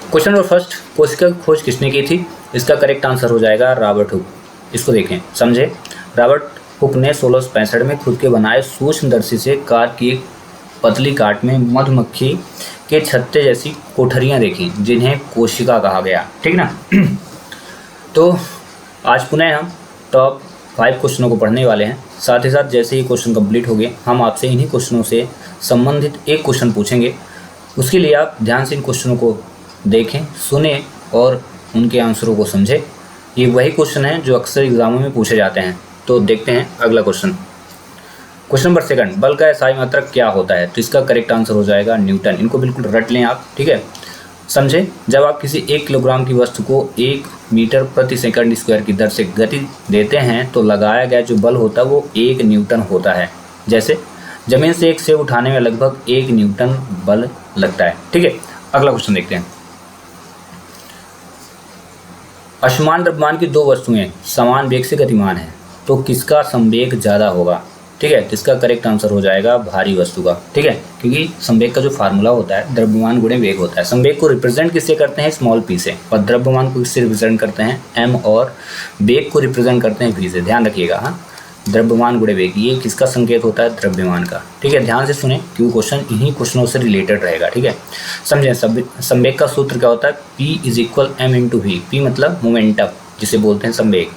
Question number first, कोशिका की खोज किसने की थी? इसका करेक्ट आंसर हो जाएगा रॉबर्ट हुक। इसको देखें, समझे। रॉबर्ट हुक ने 1665 में खुद के बनाए सूक्ष्मदर्शी से कार की एक पतली काट में मधुमक्खी के छत्ते जैसी कोठरियां देखी, जिन्हें कोशिका कहा गया। ठीक ना। तो आज पुनः हम टॉप 5 क्वेश्चनों को पढ़ने वाले हैं। साथ ही साथ जैसे ही क्वेश्चन कंप्लीट हो गए, हम आपसे इन्हीं क्वेश्चनों से संबंधित एक क्वेश्चन पूछेंगे। उसके लिए आप ध्यान से इन क्वेश्चनों को देखें, सुने और उनके आंसरों को समझें। ये वही क्वेश्चन हैं जो अक्सर एग्जामों में पूछे जाते हैं। तो देखते हैं अगला क्वेश्चन। क्वेश्चन नंबर सेकंड, बल का एसआई मात्रक क्या होता है? तो इसका करेक्ट आंसर हो जाएगा न्यूटन। इनको बिल्कुल रट लें आप, ठीक है। समझे, जब आप किसी 1 किलोग्राम की वस्तु को 1 मीटर प्रति सेकंड स्क्वायर की दर से गति देते हैं तो लगाया गया जो बल होता है वो 1 न्यूटन होता है। जैसे जमीन से एक सेब उठाने में लगभग 1 न्यूटन बल लगता है। ठीक है, अगला क्वेश्चन देखते हैं। असमान द्रव्यमान की 2 वस्तुएं समान वेग से गतिमान हैं, तो किसका संवेग ज़्यादा होगा? ठीक है, तो इसका करेक्ट आंसर हो जाएगा भारी वस्तु का। ठीक है, क्योंकि संवेग का जो फार्मूला होता है द्रव्यमान गुणे वेग होता है। संवेग को रिप्रेजेंट किससे करते हैं? स्मॉल p से, और द्रव्यमान को किससे रिप्रेजेंट करते हैं? m, और वेग को रिप्रेजेंट करते हैं v से। ध्यान रखिएगा, हाँ, द्रव्यमान गुणे वेग, ये किसका संकेत होता है? द्रव्यमान का। ठीक है, ध्यान से सुने क्योंकि क्वेश्चन इन्हीं क्वेश्चनों से रिलेटेड रहेगा। ठीक है, समझें। संवेग का सूत्र क्या होता है? p = m × v। p मतलब मोमेंटम जिसे बोलते हैं संवेग,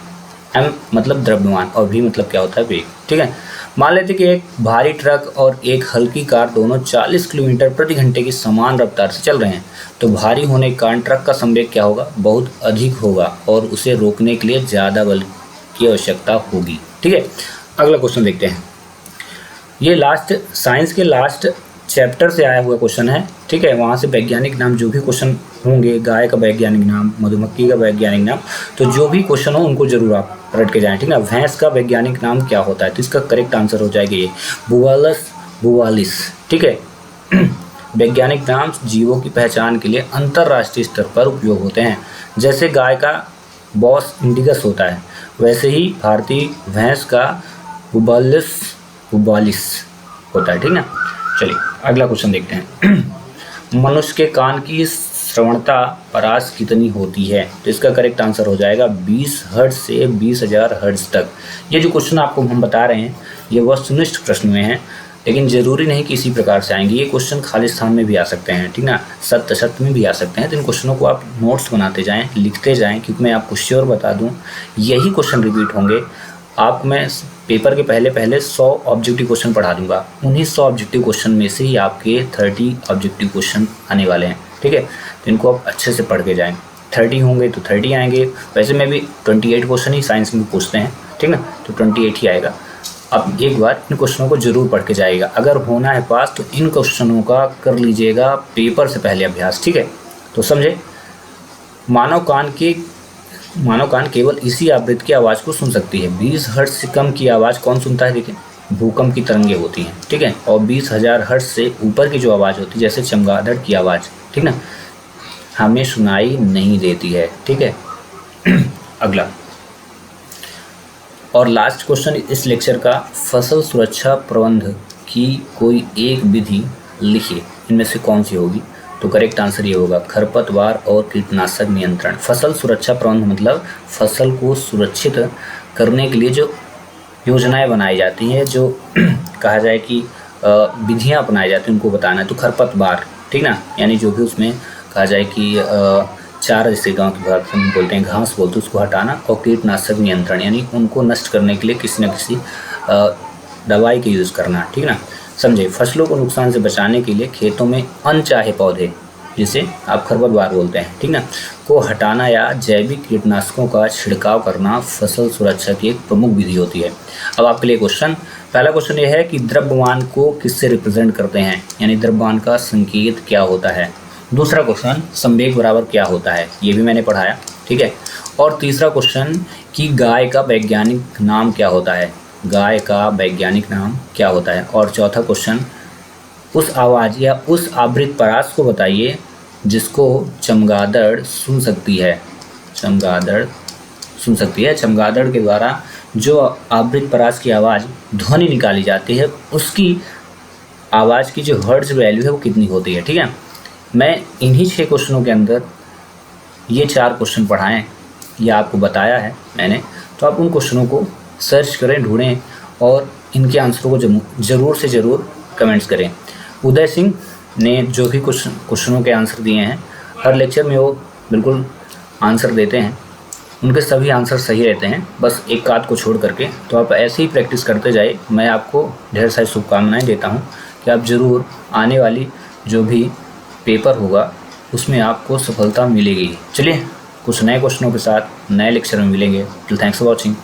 m मतलब द्रव्यमान, और v मतलब क्या होता है? वेग। ठीक है, मान लेते कि एक भारी ट्रक और एक हल्की कार दोनों 40 किलोमीटर प्रति घंटे की समान रफ्तार से चल रहे हैं, तो भारी होने के कारण ट्रक का संवेग क्या होगा? बहुत अधिक होगा, और उसे रोकने के लिए ज़्यादा बल की आवश्यकता होगी। ठीक है, अगला क्वेश्चन देखते हैं। ये लास्ट साइंस के लास्ट चैप्टर से आया हुआ क्वेश्चन है। ठीक है, वहाँ से वैज्ञानिक नाम जो भी क्वेश्चन होंगे, गाय का वैज्ञानिक नाम, मधुमक्खी का वैज्ञानिक नाम, तो जो भी क्वेश्चन हो उनको जरूर आप रट के जाएं। ठीक है, भैंस का वैज्ञानिक नाम क्या होता है? तो इसका करेक्ट आंसर हो जाएगा ये बुवालस बुवालिस। ठीक है, वैज्ञानिक नाम जीवों की पहचान के लिए अंतर्राष्ट्रीय स्तर पर उपयोग होते हैं। जैसे गाय का बॉस इंडिगस होता है, वैसे ही भारतीय भैंस का बुवालिस बुवालिस होता है। ठीक है, चलिए अगला क्वेश्चन देखते हैं। मनुष्य के कान की श्रवणता परास कितनी होती है? तो इसका करेक्ट आंसर हो जाएगा 20 हर्ट्ज से 20,000 हर्ट्ज तक। ये जो क्वेश्चन आपको हम बता रहे हैं ये वस्तुनिष्ठ प्रश्न में हैं, लेकिन ज़रूरी नहीं कि इसी प्रकार से आएंगे। ये क्वेश्चन खाली स्थान में भी आ सकते हैं, ठीक ना, सत्य असत्य में भी आ सकते हैं। तो इन क्वेश्चनों को आप नोट्स बनाते जाएँ, लिखते जाएँ, क्योंकि मैं आपको श्योर बता दूँ यही क्वेश्चन रिपीट होंगे। आपको मैं पेपर के पहले 100 ऑब्जेक्टिव क्वेश्चन पढ़ा दूंगा। उन्हीं 100 ऑब्जेक्टिव क्वेश्चन में से ही आपके 30 ऑब्जेक्टिव क्वेश्चन आने वाले हैं। ठीक है, तो इनको आप अच्छे से पढ़ के जाएं। 30 होंगे तो 30 आएंगे। वैसे में भी 28 क्वेश्चन ही साइंस में पूछते हैं, ठीक ना, तो 28 ही आएगा। अब एक बार इन क्वेश्चनों को जरूर पढ़ के जाइएगा। अगर होना है पास तो इन क्वेश्चनों का कर लीजिएगा पेपर से पहले अभ्यास। ठीक है, तो समझे, मानव कान केवल इसी आवृत्ति की आवाज़ को सुन सकती है। 20 हर्ट्ज से कम की आवाज़ कौन सुनता है? देखिए, भूकंप की तरंगें होती हैं। ठीक है, और 20,000 हर्ट्ज से ऊपर की जो आवाज़ होती है, जैसे चमगादड़ की आवाज़, ठीक ना, हमें सुनाई नहीं देती है। ठीक है, अगला और लास्ट क्वेश्चन इस लेक्चर का, फसल सुरक्षा प्रबंध की कोई एक विधि लिखिए, इनमें से कौन सी होगी? तो करेक्ट आंसर ये होगा खरपतवार और कीटनाशक नियंत्रण। फसल सुरक्षा प्रबंध मतलब फसल को सुरक्षित करने के लिए जो योजनाएं बनाई जाती हैं, जो कहा जाए कि विधियां अपनाई जाती हैं, उनको बताना है। तो खरपतवार, ठीक ना, यानी जो भी उसमें कहा जाए कि चारा, जैसे गांव की भाषा में बोलते हैं घास बोलते हैं, उसको हटाना। और कीटनाशक नियंत्रण यानी उनको नष्ट करने के लिए किसी न किसी दवाई का यूज़ करना। ठीक ना, समझे। फसलों को नुकसान से बचाने के लिए खेतों में अनचाहे पौधे, जिसे आप खरपतवार बोलते हैं, ठीक ना, को हटाना या जैविक कीटनाशकों का छिड़काव करना फसल सुरक्षा की एक प्रमुख विधि होती है। अब आपके लिए क्वेश्चन, पहला क्वेश्चन ये है कि द्रव्यमान को किससे रिप्रेजेंट करते हैं, यानी द्रव्यमान का संकेत क्या होता है। दूसरा क्वेश्चन, संवेग बराबर क्या होता है, ये भी मैंने पढ़ाया। ठीक है, और तीसरा क्वेश्चन कि गाय का वैज्ञानिक नाम क्या होता है, गाय का वैज्ञानिक नाम क्या होता है। और चौथा क्वेश्चन, उस आवाज़ या उस आवृत्ति परास को बताइए जिसको चमगादड़ सुन सकती है। चमगादड़ सुन सकती है, चमगादड़ के द्वारा जो आवृत्ति परास की आवाज़ ध्वनि निकाली जाती है, उसकी आवाज़ की जो हर्ट्ज वैल्यू है वो कितनी होती है। ठीक है, मैं इन्हीं 6 क्वेश्चनों के अंदर ये 4 क्वेश्चन पढ़ाएँ या आपको बताया है मैंने, तो आप उन क्वेश्चनों को सर्च करें, ढूंढें और इनके आंसरों को ज़रूर से ज़रूर कमेंट्स करें। उदय सिंह ने जो भी क्वेश्चनों के आंसर दिए हैं, हर लेक्चर में वो बिल्कुल आंसर देते हैं, उनके सभी आंसर सही रहते हैं, बस एक आध को छोड़ करके। तो आप ऐसे ही प्रैक्टिस करते जाइए। मैं आपको ढेर सारी शुभकामनाएं देता हूं कि आप ज़रूर आने वाली जो भी पेपर होगा उसमें आपको सफलता मिलेगी। चलिए कुछ नए क्वेश्चनों के साथ नए लेक्चर में मिलेंगे। Thanks for watching.